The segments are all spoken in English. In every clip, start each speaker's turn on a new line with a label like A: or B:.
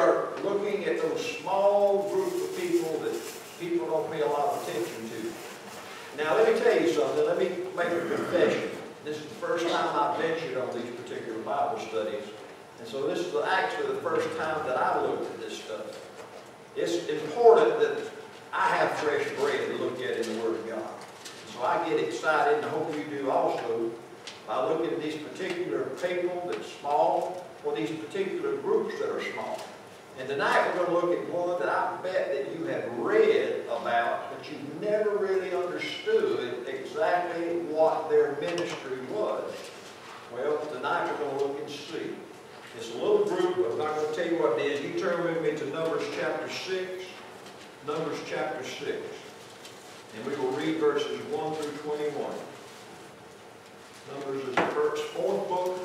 A: Start looking at those small group of people that people don't pay a lot of attention to. Now let me tell you something. Let me make a confession. This is the first time I've ventured on these particular Bible studies. And so this is actually the first time that I looked at this stuff. It's important that I have fresh bread to look at in the Word of God. So I get excited, and I hope you do also, by looking at these particular people that's small, or these particular groups that are small. And tonight we're going to look at one that I bet that you have read about, but you've never really understood exactly what their ministry was. Well, tonight we're going to look and see. It's a little group, I'm not going to tell you what it is. You turn with me to Numbers chapter 6. Numbers chapter 6. And we will read verses 1 through 21. Numbers is the fourth book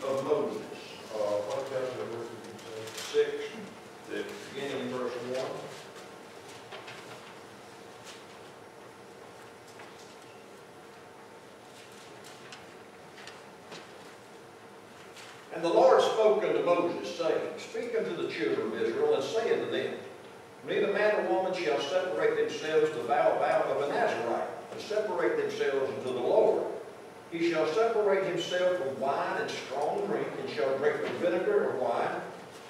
A: of Moses. What chapter verse did you say? 6. Beginning in verse 1. And the Lord spoke unto Moses, saying, Speak unto the children of Israel, and say unto them, Neither man or woman shall separate themselves to vow a vow of a Nazarite, and separate themselves unto the Lord. He shall separate himself from wine and strong drink, and shall drink no vinegar or wine,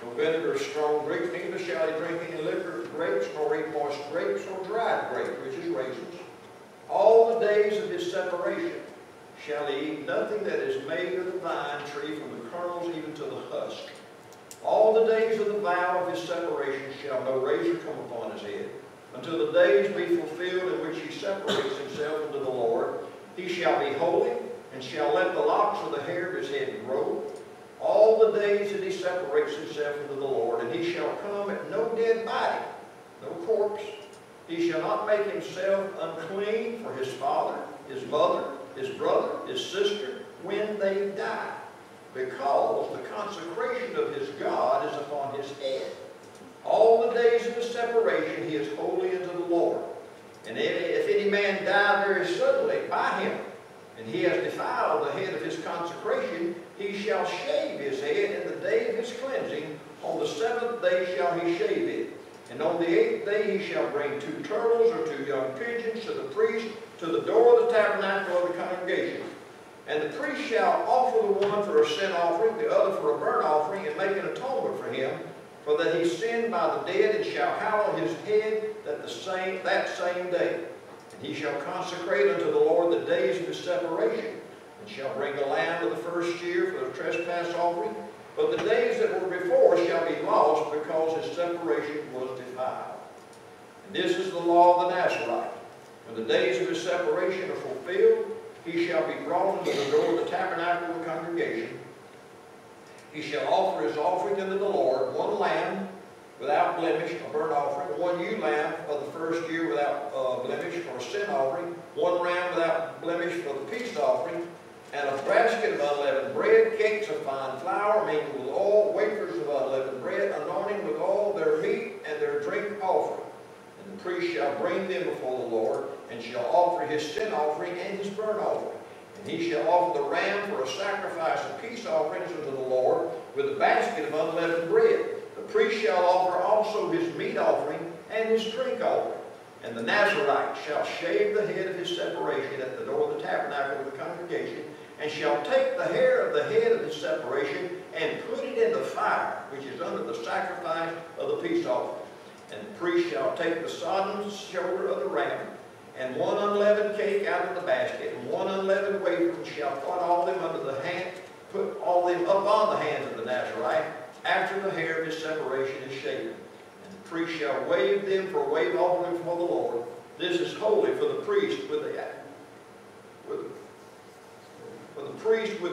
A: no vinegar or strong drink, neither shall he drink any liquor of grapes, nor eat moist grapes, or dried grapes, which is raisins. All the days of his separation shall he eat nothing that is made of the vine tree, from the kernels even to the husk. All the days of the vow of his separation shall no razor come upon his head, until the days be fulfilled in which he separates himself unto the Lord. He shall be holy, and shall let the locks of the hair of his head grow, all the days that he separates himself unto the Lord. And he shall come at no dead body, no corpse. He shall not make himself unclean for his father, his mother, his brother, his sister, when they die, because the consecration of his God is upon his head. All the days of his separation he is holy unto the Lord. And if any man die very suddenly by him, and he has defiled the head of his consecration, he shall shave his head in the day of his cleansing. On the 7th day shall he shave it. And on the 8th day he shall bring 2 turtles or 2 young pigeons to the priest to the door of the tabernacle of the congregation. And the priest shall offer the one for a sin offering, the other for a burnt offering, and make an atonement for him, for that he sinned by the dead, and shall hallow his head that same day. And he shall consecrate unto the Lord the days of his separation, and shall bring a lamb of the first year for the trespass offering. But the days that were before shall be lost, because his separation was defiled. And this is the law of the Nazarite. When the days of his separation are fulfilled, he shall be brought unto the door of the tabernacle of the congregation. He shall offer his offering unto the Lord, 1 lamb without blemish, a burnt offering, 1 ewe lamb of the first year without blemish for a sin offering, 1 ram without blemish for the peace offering, and a basket of unleavened bread, cakes of fine flour mingled with oil, wafers of unleavened bread, anointing with oil their meat and their drink offering. And the priest shall bring them before the Lord, and shall offer his sin offering and his burnt offering. And he shall offer the ram for a sacrifice of peace offerings unto the Lord, with a basket of unleavened bread. The priest shall offer also his meat offering and his drink offering. And the Nazarite shall shave the head of his separation at the door of the tabernacle of the congregation, and shall take the hair of the head of his separation, and put it in the fire, which is under the sacrifice of the peace offering. And the priest shall take the sodden shoulder of the ram, and 1 unleavened cake out of the basket, and 1 unleavened wafer, and shall put all them under the hand, put all them up on the hands of the Nazarite, after the hair of his separation is shaven. And the priest shall wave them for a wave offering for the Lord. This is holy for the priest with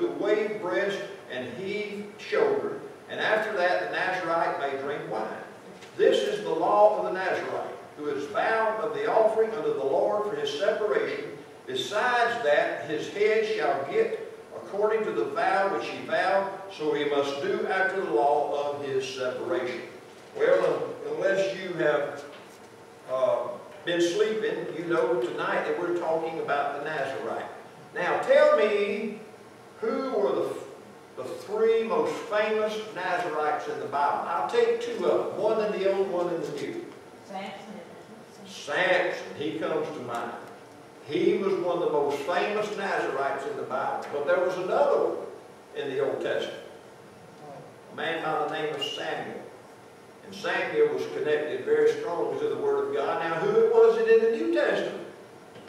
A: the waved breast and heaved shoulder. And after that the Nazarite may drink wine. This is the law of the Nazarite, who is vowed of the offering unto the Lord for his separation. Besides that, his head shall get according to the vow which he vowed, so he must do after the law of his separation. Well, unless you have been sleeping, you know tonight that we're talking about the Nazarite. Now, tell me, who were the three most famous Nazarites in the Bible. I'll take two of them, one in the Old, one in the New. Samson, he comes to mind. He was one of the most famous Nazarites in the Bible. But there was another one in the Old Testament, a man by the name of Samuel. And Samuel was connected very strongly to the Word of God. Now, who was it in the New Testament?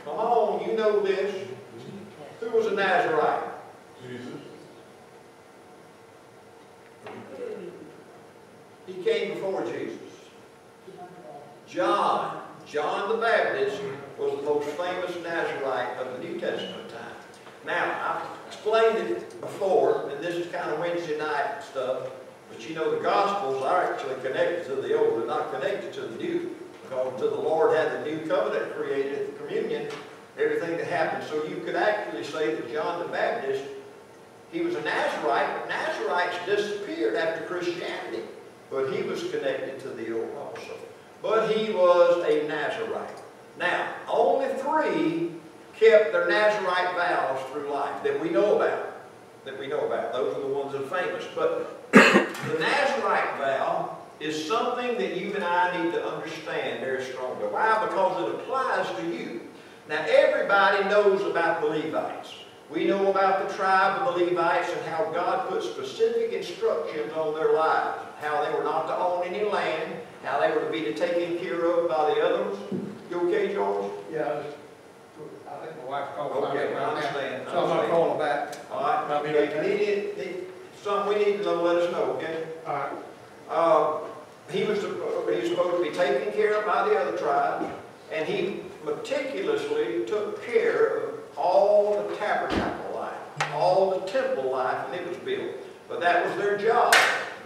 A: Come on, you know this. Who was a Nazarite?
B: Jesus.
A: He came before Jesus. John the Baptist was the most famous Nazarite of the New Testament time. Now, I've explained it before, and this is kind of Wednesday night stuff, but you know the Gospels are actually connected to the Old, they're not connected to the New, because until the Lord had the new covenant created at the communion, everything that happened. So you could actually say that John the Baptist, he was a Nazarite, but Nazarites disappeared after Christianity. But he was connected to the Old also. But he was a Nazarite. Now, only three kept their Nazarite vows through life that we know about. Those are the ones that are famous. But the Nazarite vow is something that you and I need to understand very strongly. Why? Because it applies to you. Now, everybody knows about the Levites. We know about the tribe of the Levites and how God put specific instructions on their lives. How they were not to own any land, how they were to be taken care of by the others. You okay, George?
B: Yeah, I think my wife called.
A: Okay, I understand.
B: So I'm going to call her back.
A: All right. Okay. Something we need to know, let us know, okay?
B: All
A: right. He was supposed to be taken care of by the other tribes, and he meticulously took care of all the tabernacle life, all the temple life, and it was built. But that was their job.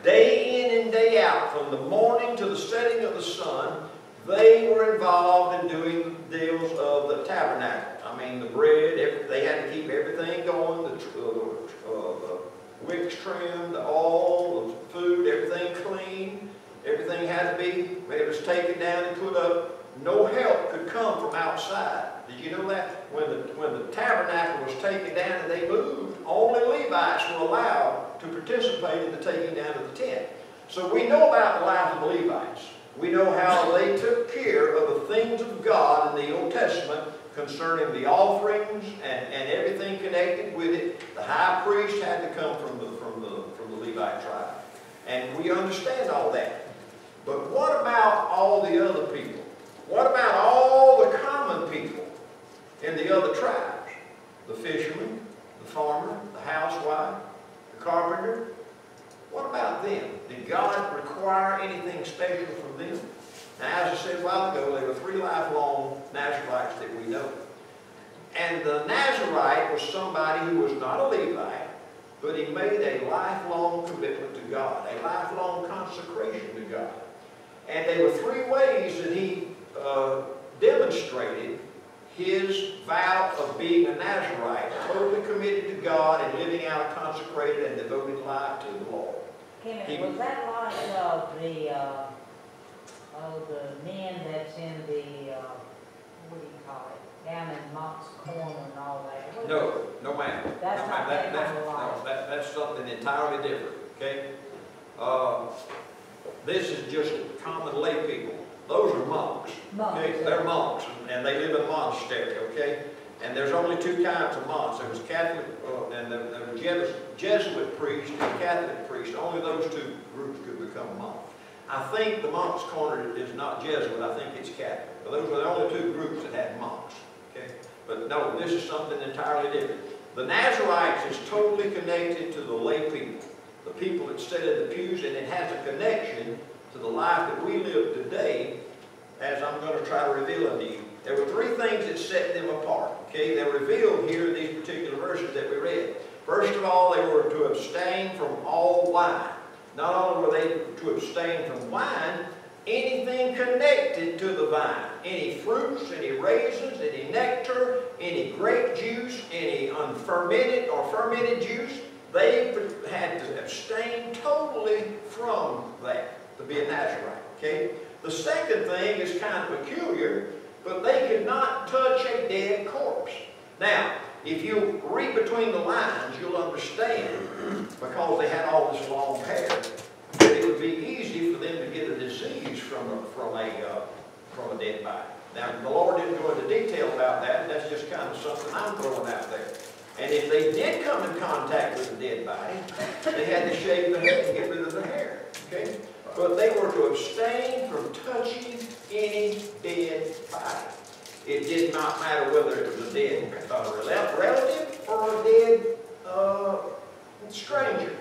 A: Day in and day out, from the morning to the setting of the sun, they were involved in doing the deals of the tabernacle. I mean, the bread, they had to keep everything going, the wicks trimmed, the oil, the food, everything clean. Everything had to be, it was taken down and put up. No help could come from outside. Did you know that? When the tabernacle was taken down and they moved, only Levites were allowed to participate in the taking down of the tent. So we know about the life of the Levites. We know how they took care of the things of God in the Old Testament concerning the offerings and everything connected with it. The high priest had to come from the Levite tribe. And we understand all that. But what about all the other people? What about all the common people in the other tribes? The fisherman, the farmer, the housewife, the carpenter. What about them? Did God require anything special from them? Now, as I said a while ago, there were three lifelong Nazarites that we know. And the Nazarite was somebody who was not a Levite, but he made a lifelong commitment to God, a lifelong consecration to God. And there were three ways that he demonstrated his vow of being a Nazarite, totally committed to God and living out a consecrated and devoted life to the Lord.
C: Was that like the men that's in the, what do you call it, down in Mott's Corner and all that?
A: No, ma'am.
C: That's not that kind of life.
A: That's something entirely different, okay? This is just common lay people. Those are monks. Okay? They're monks, and they live in a monastery, okay? And there's only two kinds of monks. There was Catholic, and there were Jesuit priests and Catholic priests. Only those two groups could become monks. I think the Monk's Corner is not Jesuit. I think it's Catholic. But those were the only two groups that had monks, okay? But no, this is something entirely different. The Nazarites is totally connected to the lay people, the people that sit in the pews, and it has a connection to the life that we live today, as I'm going to try to reveal unto you. There were three things that set them apart. Okay, they're revealed here in these particular verses that we read. First of all, they were to abstain from all wine. Not only were they to abstain from wine, anything connected to the vine. Any fruits, any raisins, any nectar, any grape juice, any unfermented or fermented juice, they had to abstain totally from that to be a Nazarite. Okay? The second thing is kind of peculiar, but they could not touch a dead corpse. Now, if you read between the lines, you'll understand, because they had all this long hair, that it would be easy for them to get a disease from a dead body. Now, the Lord didn't go into detail about that, and that's just kind of something I'm throwing out there. And if they did come in contact with a dead body, they had to shave the head and get rid of the hair. Okay? But they were to abstain from touching any dead body. It did not matter whether it was a dead relative or a dead stranger.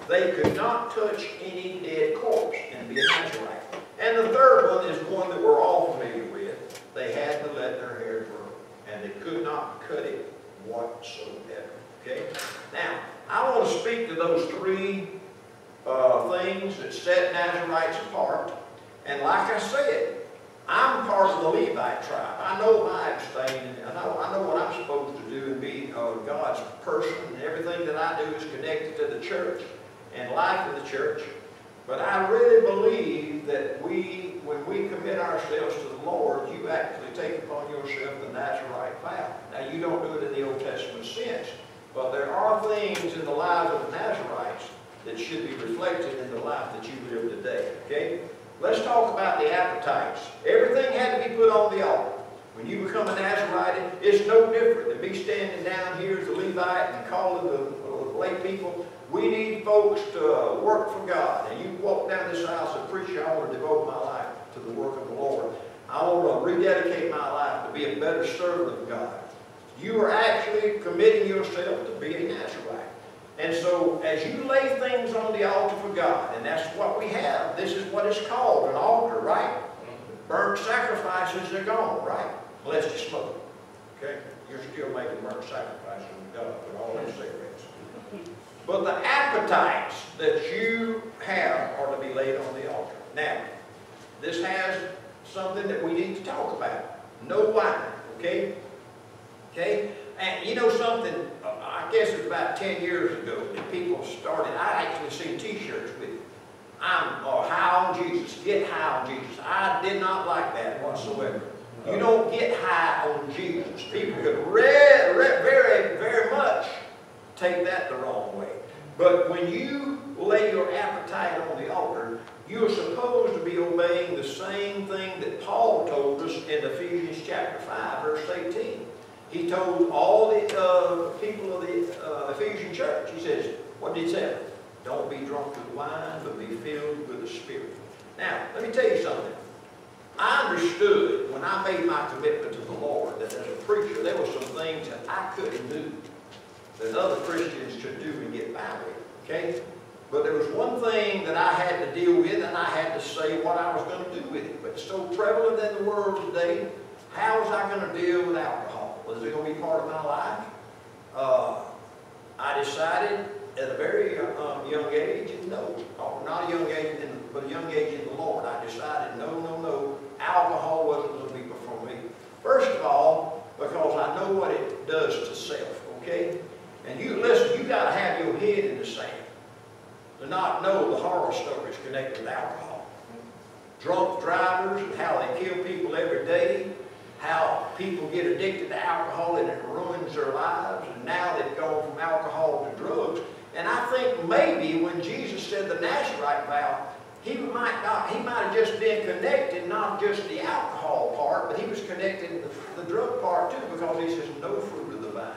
A: They could not touch any dead corpse and be a Nazarite. And the third one is one that we're all familiar with. They had to let their hair grow, and they could not cut it whatsoever. Okay? Now, I want to speak to those three things that set Nazarites apart. And like I said, I'm part of the Levite tribe. I know my abstaining. I know what I'm supposed to do and be God's person, and everything that I do is connected to the church and life of the church. But I really believe that when we commit ourselves to the Lord, you actually take upon yourself the Nazarite vow. Now, you don't do it in the Old Testament sense, but there are things in the lives of the Nazarites that should be reflected in the life that you live today. Okay? Let's talk about the appetites. Everything had to be put on the altar. When you become a Nazarite, it's no different than me standing down here as a Levite and calling the lay people. We need folks to work for God. And you walk down this aisle and say, "Preacher, I want to devote my life to the work of the Lord. I want to rededicate my life to be a better servant of God." You are actually committing yourself to be a Nazarite. And so, as you lay things on the altar for God, and that's what we have. This is what it's called, an altar, right? Burnt sacrifices are gone, right? Unless you smoke. Okay? You're still making burnt sacrifices to God with all those cigarettes. But the appetites that you have are to be laid on the altar. Now, this has something that we need to talk about. No wine, okay? Okay? And you know something, I guess it was about 10 years ago that people started, I actually seen t-shirts with I'm high on Jesus, get high on Jesus. I did not like that whatsoever. You don't get high on Jesus. People could very, very much take that the wrong way. But when you lay your appetite on the altar, you are supposed to be obeying the same thing that Paul told us in Ephesians chapter 5, verse 18. He told all the people of the Ephesian church, he says, what did he say? Don't be drunk with wine, but be filled with the Spirit. Now, let me tell you something. I understood when I made my commitment to the Lord that as a preacher, there were some things that I couldn't do that other Christians could do and get by with, okay? But there was one thing that I had to deal with, and I had to say what I was going to do with it. But it's so prevalent in the world today, how was I going to deal with alcohol? Was it going to be part of my life? I decided at a very young age, no, not a young age, but a young age in the Lord. I decided, no, alcohol wasn't going to be before me. First of all, because I know what it does to self, okay? And you, listen, you got to have your head in the sand to not know the horror stories connected with alcohol. Drunk drivers and how they kill people every day, how people get addicted to alcohol and it ruins their lives, and now they've gone from alcohol to drugs. And I think maybe when Jesus said the Nazarite vow, he might have just been connected, not just the alcohol part, but he was connected to the drug part too, because he says no fruit of the vine.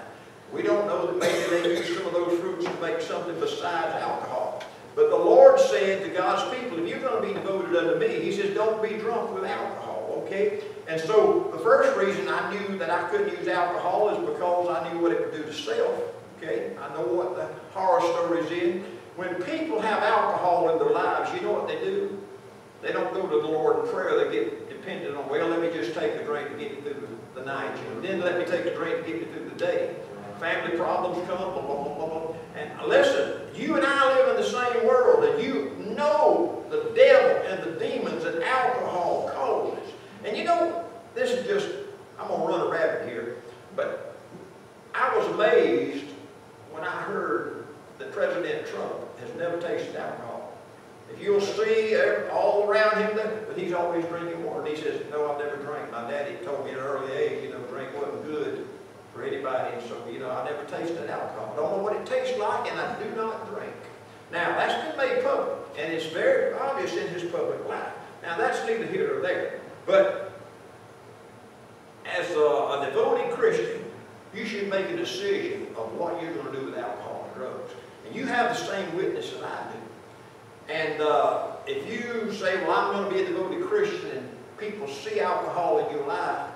A: We don't know that maybe they use some of those fruits to make something besides alcohol. But the Lord said to God's people, if you're going to be devoted unto me, he says, don't be drunk with alcohol, okay? And so the first reason I knew that I couldn't use alcohol is because I knew what it would do to self, okay? I know what the horror stories is. When people have alcohol in their lives, you know what they do? They don't go to the Lord in prayer. They get dependent on, well, let me just take a drink to get me through the night. And then let me take a drink to get me through the day. Family problems come, blah, blah, blah, blah. And listen, you and I live in the same world, and you know the devil and the demons that alcohol causes. And you know, this is just, I'm going to run a rabbit here, but I was amazed when I heard that President Trump has never tasted alcohol. If you'll see all around him, but he's always drinking water. And he says, no, I've never drank. My daddy told me at an early age, you know, drink wasn't good for anybody. And so, you know, I never tasted alcohol. Don't know what it tastes like, and I do not drink. Now, that's been made public, and it's very obvious in his public life. Now, that's neither here nor there. But as a devoted Christian, you should make a decision of what you're going to do with alcohol and drugs. And you have the same witness that I do. And if you say, well, I'm going to be a devoted Christian, and people see alcohol in your life,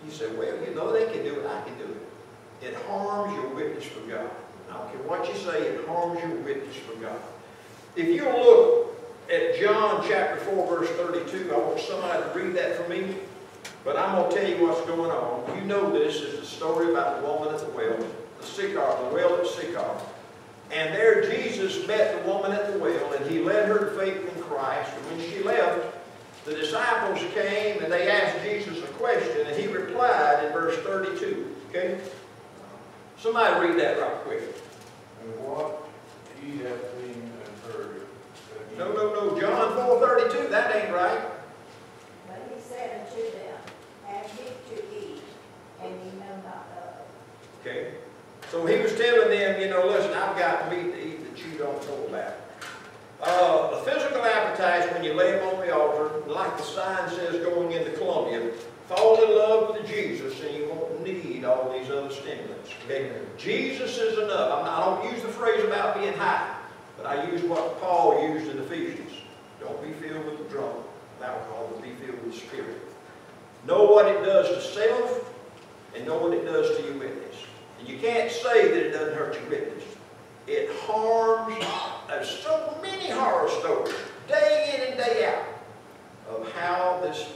A: you say, well, you know, they can do it, I can do it. It harms your witness for God. I don't care what you say, it harms your witness for God. If you look at John chapter 4, verse 32, I want somebody to read that for me. But I'm going to tell you what's going on. You know this is the story about the woman at the well, the well at Sychar. And there Jesus met the woman at the well, and he led her to faith in Christ. And when she left, the disciples came and they asked Jesus a question, and he replied in verse 32. Okay? Somebody read that right quick.
B: And what ye have seen and heard.
A: No. John 4:32. That ain't right.
D: But he said unto them, have meat to eat, and ye know not of.
A: Okay? So he was telling them, you know, listen, I've got meat to eat that you don't know about. The physical appetites, when you lay them on the altar, like the sign says going into Columbia, fall in love with Jesus and you won't need all these other stimulants. Okay? Jesus is enough. I don't use the phrase about being high, but I use what Paul used in Ephesians. Don't be filled with the drunk alcohol, but be filled with the Spirit. Know what it does to self and know what it does to your witness. And you can't say that it doesn't hurt your witness. It harms. There's so many horror stories, day in and day out, of how this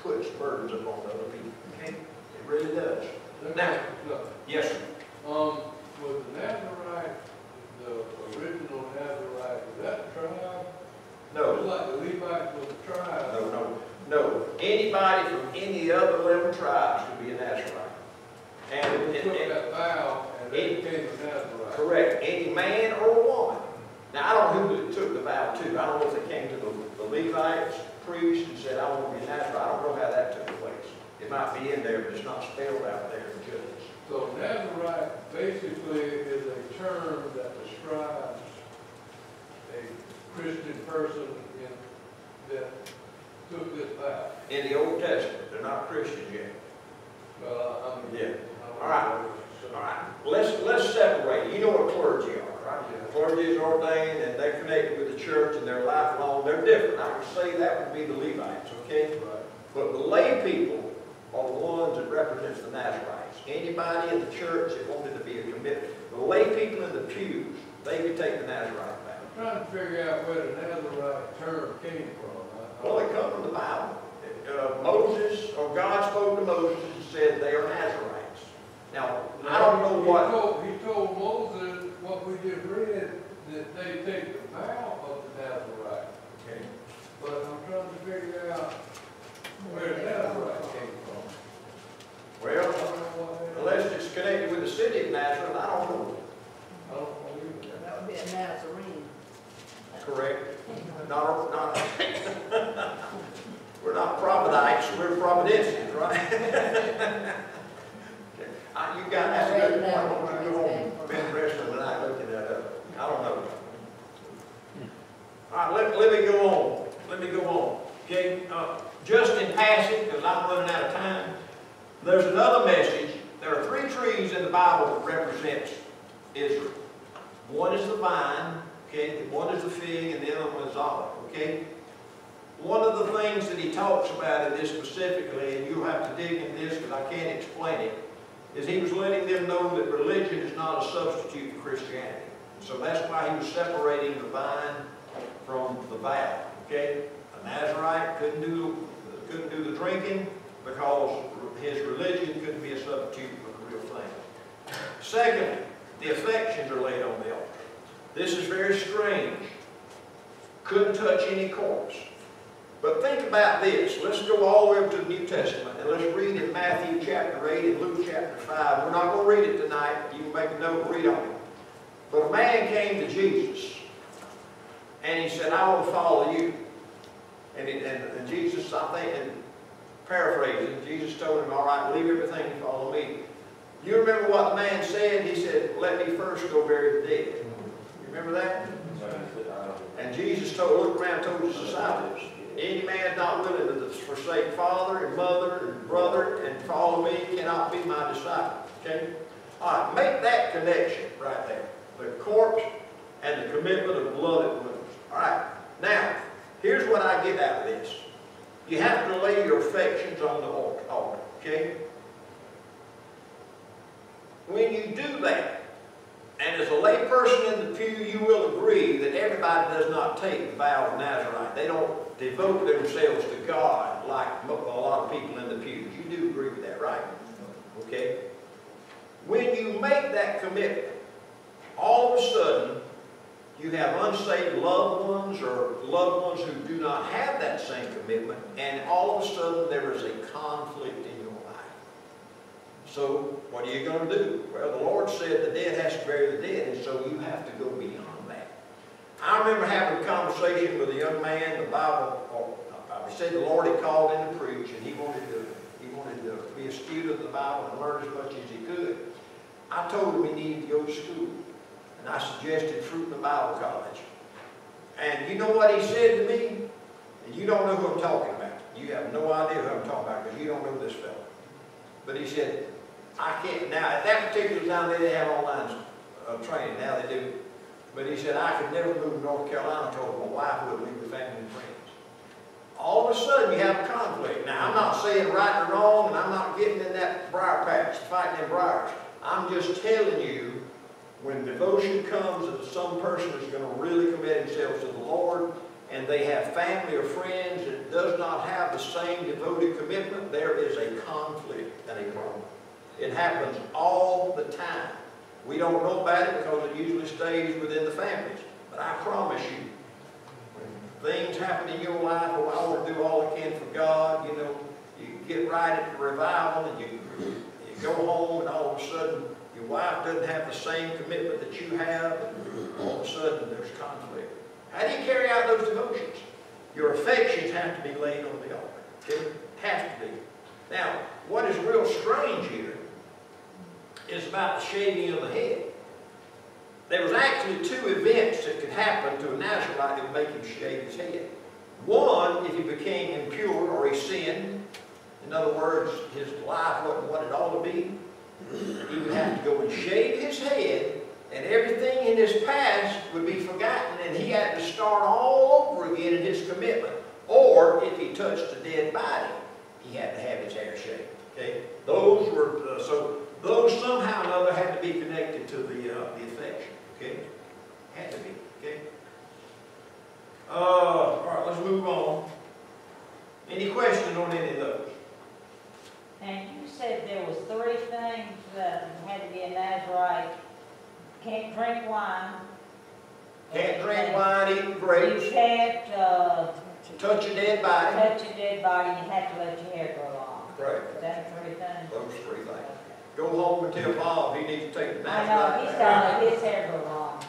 A: puts burdens upon other people. Okay? It really does. Now, yes, sir.
B: Was the Nazarite, the original Nazarite, was that the tribe?
A: No.
B: It was like the Levites was the tribe.
A: No. Anybody from any other 11 tribes could be a Nazarite. And
B: They took that vow and they became a Nazarite.
A: Correct. Any man or woman. Now, I don't know who took the vow to. I don't know if they came to the Levites, priests, and said, I want to be a Nazarite. I don't know how that took place. It might be in there, but it's not spelled out there in Judges.
B: So Nazarite basically is a term that describes a Christian person that took this vow.
A: In the Old Testament. They're not Christians yet.
B: Well,
A: Yeah. All right. Let's separate. You know what clergy are, right?
B: Yeah.
A: Clergy is ordained and they're connected with the church and they're lifelong. They're different. I would say that would be the Levites, okay?
B: Right.
A: But the lay people are the ones that represent the Nazarites. Anybody in the church that wanted to be a commitment. The lay people in the pews, they could take the Nazarite vow.
B: I'm trying to figure out where the Nazarite term came from.
A: Well, they come from the Bible. Moses, or God spoke to Moses and said they are Nazarites. Now, I don't know what...
B: He told Moses what we just read, that they take the vow of the Nazarite.
A: Okay.
B: But I'm trying to figure out where the Nazarite came from.
A: Well, unless it's connected with the city of Nazareth, I don't know.
B: I don't believe that.
D: That would be a Nazarene.
A: Correct. We're not Providites, we're Providensians, right? You got that's a good point. I want you to go home, spend the rest of the night looking that up. I don't know. All right, let me go on. Let me go on. Okay, just in passing, because I'm running out of time, there's another message. There are 3 trees in the Bible that represents Israel. One is the vine, okay, one is the fig, and the other one is olive, okay? One of the things that he talks about in this specifically, and you'll have to dig into this because I can't explain it, is he was letting them know that religion is not a substitute for Christianity. So that's why he was separating the vine from the vow, okay? A Nazarite couldn't do the drinking because his religion couldn't be a substitute for the real thing. Secondly, the affections are laid on the altar. This is very strange. Couldn't touch any corpse. But think about this. Let's go all the way up to the New Testament and let's read in Matthew chapter 8 and Luke chapter 5. We're not going to read it tonight. You can make a note and read on it. But a man came to Jesus and he said, I want to follow you. And Jesus, I think, and paraphrasing, Jesus told him, all right, leave everything and follow me. You remember what the man said? He said, let me first go bury the dead. You remember that? And Jesus looked around and told his disciples, any man not willing to forsake father and mother and brother and follow me cannot be my disciple. Okay? All right, make that connection right there. The corpse and the commitment of blood wounds. All right. Now, here's what I get out of this. You have to lay your affections on the altar. Okay? When you do that, and as a lay person in the pew, you will agree that everybody does not take the vow of Nazarite. They don't devote themselves to God like a lot of people in the pews. You do agree with that, right? Okay? When you make that commitment, all of a sudden, you have unsaved loved ones or loved ones who do not have that same commitment, and all of a sudden there is a conflict in your life. So, what are you going to do? Well, the Lord said the dead has to bury the dead, and so you have to go beyond that. I remember having a conversation with a young man. The Bible said the Lord had called him to preach, and he wanted to be a student of the Bible and learn as much as he could. I told him he needed to go to school, and I suggested Fruitland Bible College. And you know what he said to me? And you don't know who I'm talking about. You have no idea who I'm talking about because you don't know this fellow. But he said, I can't. Now, at that particular time, they didn't have online training. Now they do. But he said, I could never move to North Carolina until my wife would leave with family and friends. All of a sudden, you have a conflict. Now, I'm not saying right or wrong, and I'm not getting in that briar patch, fighting in briars. I'm just telling you, when devotion comes that some person is going to really commit themselves to the Lord, and they have family or friends that does not have the same devoted commitment, there is a conflict and a problem. It happens all the time. We don't know about it because it usually stays within the families. But I promise you, when things happen in your life, oh, I want to do all I can for God, you know, you get right at the revival and you go home and all of a sudden your wife doesn't have the same commitment that you have, and all of a sudden there's conflict. How do you carry out those devotions? Your affections have to be laid on the altar. Okay? Have to be. Now, what is real strange here is about the shaving of the head. There was actually two events that could happen to a Nazarite that would make him shave his head. One, if he became impure or he sinned, in other words, his life wasn't what it ought to be, he would have to go and shave his head, and everything in his past would be forgotten, and he had to start all over again in his commitment. Or, if he touched a dead body, he had to have his hair shaved. Okay? Those were, those somehow or another had to be connected to the affection. Okay? Had to be. Okay? All right, let's move on. Any questions on any of those?
C: And you said there was 3 things that had to be a Nazarite. Can't drink wine.
A: Can't drink wine, eat grapes.
C: You can't
A: touch a dead body.
C: touch a dead body. You have to let your hair grow long.
A: Right.
C: Is that 3 things?
A: Those 3 things. Go home and tell Bob he needs to take the
C: I know,
A: Nazarite.
C: he's got to let his hair grow long.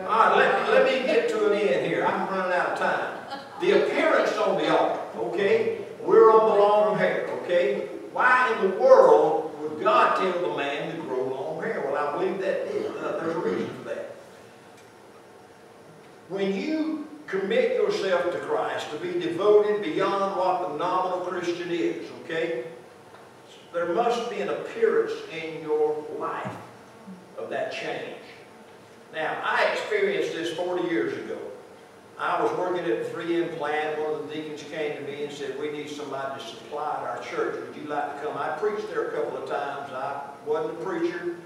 A: All right, let me get to an end here. I'm running out of time. The appearance on the altar, okay? We're on the long hair, okay? Why in the world would God tell the man to grow long hair? Well, I believe that there's a reason for that. When you commit yourself to Christ, to be devoted beyond what the nominal Christian is, okay? There must be an appearance in your life of that change. Now, I experienced this 40 years ago. I was working at the 3M plant. One of the deacons came to me and said, we need somebody to supply at our church. Would you like to come? I preached there a couple of times. I wasn't a preacher,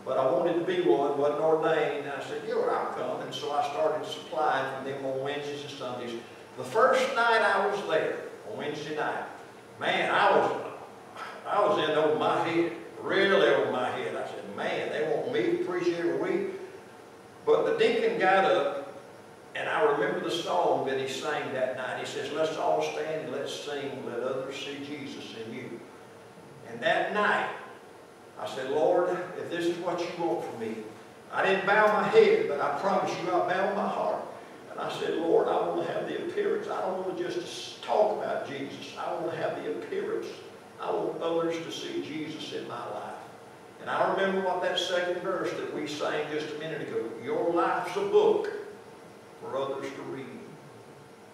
A: but I wanted to be one, wasn't ordained. And I said, yeah, I'll come. And so I started supplying for them on Wednesdays and Sundays. The first night I was there, on Wednesday night, man, I was in over my head, really over my head. I said, man, they want me to preach every week. But the deacon got up, and I remember the song that he sang that night. He says, let's all stand and let's sing, let others see Jesus in you. And that night, I said, Lord, if this is what you want from me, I didn't bow my head, but I promise you I bowed my heart. And I said, Lord, I want to have the appearance. I don't want to just talk about Jesus. I want to have the appearance. I want others to see Jesus in my life. And I remember what that second verse that we sang just a minute ago. Your life's a book for others to read.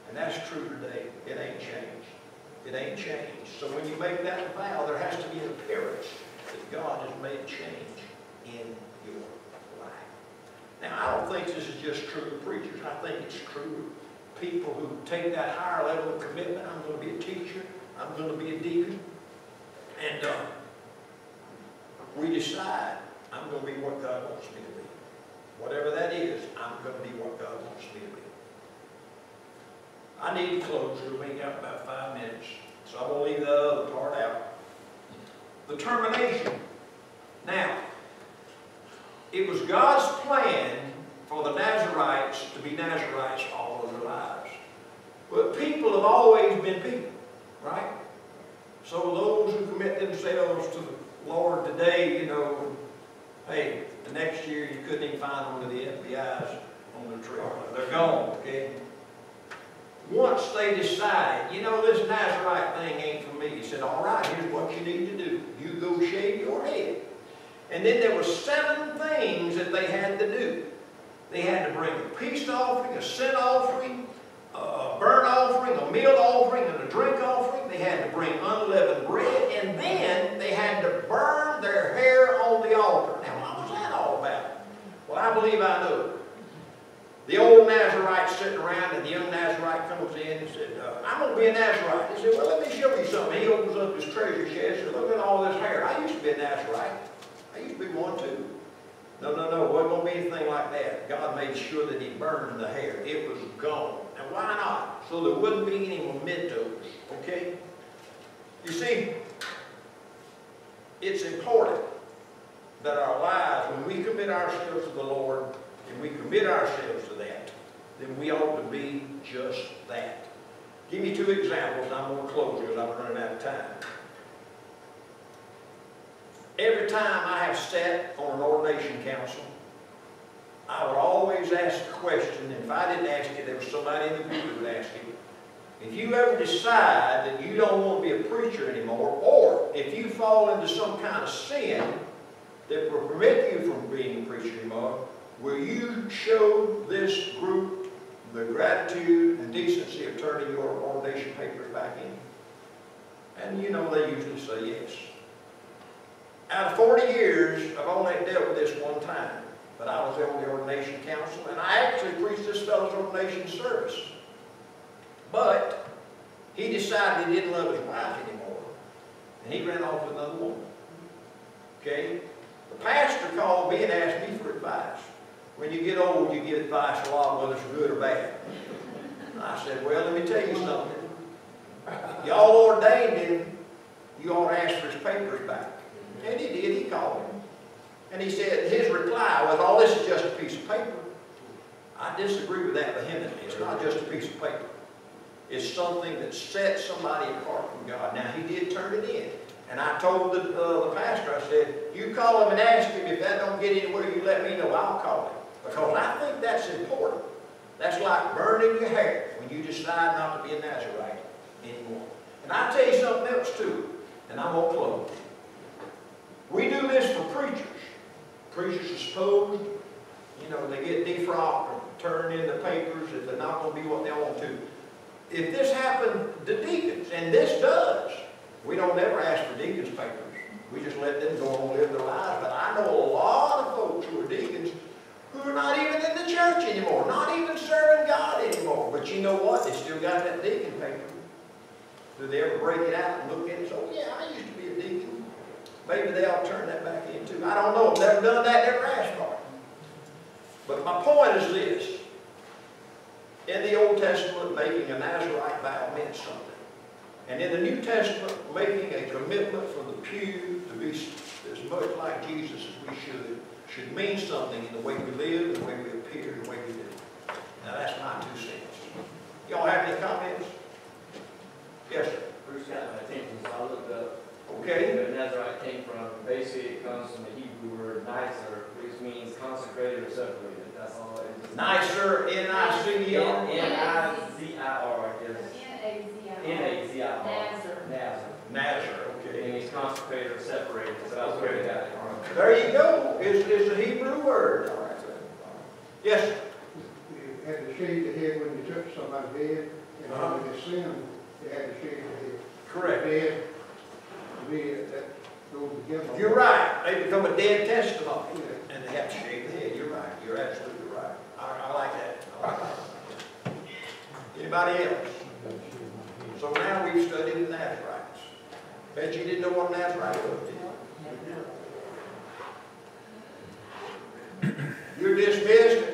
A: And that's true today. It ain't changed. It ain't changed. So when you make that vow, there has to be an appearance that God has made change in your life. Now, I don't think this is just true of preachers. I think it's true of people who take that higher level of commitment. I'm going to be a teacher. I'm going to be a deacon. And we decide I'm going to be what God wants me to be. Whatever that is, I'm going to be what God wants me to be. I need to close. We've only got about 5 minutes. So I'm going to leave the other part out. The termination. Now, it was God's plan for the Nazarites to be Nazarites all of their lives. But people have always been people, right? So those who commit themselves to the Lord today, you know, hey, the next year you couldn't even find one of the FBI's on the trail. They're gone, okay? Once they decide, you know, this Nazarite thing ain't for me, he said, all right, here's what you need to do. You go shave your head. And then there were 7 things that they had to do. They had to bring a peace offering, a sin offering, a burnt offering, a meal offering, and a drink offering. They had to bring unleavened bread, and then they had to burn their hair on the altar. Now, what was that all about? Well, I believe I know. The old Nazarite sitting around, and the young Nazarite comes in and said, I'm going to be a Nazarite. He said, well, let me show you something. He opens up his treasure chest and said, look at all this hair. I used to be a Nazarite. I used to be one too. No, it wasn't going to be anything like that. God made sure that he burned the hair. It was gone. Now, why not? So there wouldn't be any mementos, okay? You see, it's important that our lives, when we commit ourselves to the Lord, and we commit ourselves to that, then we ought to be just that. Give me 2 examples, and I'm going to close because I'm running out of time. Every time I have sat on an ordination council, I would always ask a question, and if I didn't ask it, there was somebody in the group who would ask it. If you ever decide that you don't want to be a preacher anymore, or if you fall into some kind of sin that will prevent you from being a preacher anymore, will you show this group the gratitude and decency of turning your ordination papers back in? And you know, they usually say yes. Out of 40 years, I've only dealt with this one time, but I was on the ordination council, and I actually preached this fellow's ordination service. But he decided he didn't love his wife anymore, and he ran off with another woman. Okay? The pastor called me and asked me for advice. When you get old, you get advice a lot, whether it's good or bad. And I said, well, let me tell you something. Y'all ordained him, you ought to ask for his papers back. And he did. He called him. And he said, his reply was, oh, this is just a piece of paper. I disagree with that vehemently. It's not just a piece of paper. It's something that sets somebody apart from God. Now, he did turn it in. And I told the pastor, I said, you call him and ask him. If that don't get anywhere, you let me know. I'll call him. Because I think that's important. That's like burning your hair when you decide not to be a Nazarite anymore. And I'll tell you something else too, and I won't close. We do this for preachers. Preachers are supposed, you know, they get defrocked or turned in the papers if they're not going to be what they want to. If this happened to deacons, and this does, we don't ever ask for deacons' papers. We just let them go and live their lives. But I know a lot of folks who are deacons who are not even in the church anymore, not even serving God anymore. But you know what? They still got that deacon paper. Do they ever break it out and look at it and say, oh yeah, I used to be a deacon? Maybe they ought to turn that back in too. I don't know. Never done that, never asked for it. But my point is this. In the Old Testament, making a Nazarite vow meant something. And in the New Testament, making a commitment from the pew to be as much like Jesus as we should mean something in the way we live, the way we appear, the way we do. Now that's my 2 cents. Y'all have any comments? Yes, sir.
E: Bruce got my attention, so I looked up
A: Okay.
E: where Nazarite came from. Basically, it comes from the Hebrew word nizer, which means consecrated or separated. That's all. It just
A: Nicer, N-I-C-E-R.
E: N-I-Z-I-R, I guess. N-A-Z-I-R. Nazar.
A: Nazar,
E: And
A: okay.
E: he's consecrated or separated, so that's where he got it from.
A: There you go. It's a Hebrew word. Yes, sir.
F: You had to shave the head when you took somebody's head, and when they sinned, you had to shave the head.
A: Correct.
F: Dead, to me, that goes together.
A: You're right. They become a dead testimony.
F: Yeah.
A: And they have to shave the head. You're right. You're absolutely right. I like that. I like that. Anybody else? So now we've studied the Nazarites. Bet you didn't know what a Nazarite was, did you? You're dismissed.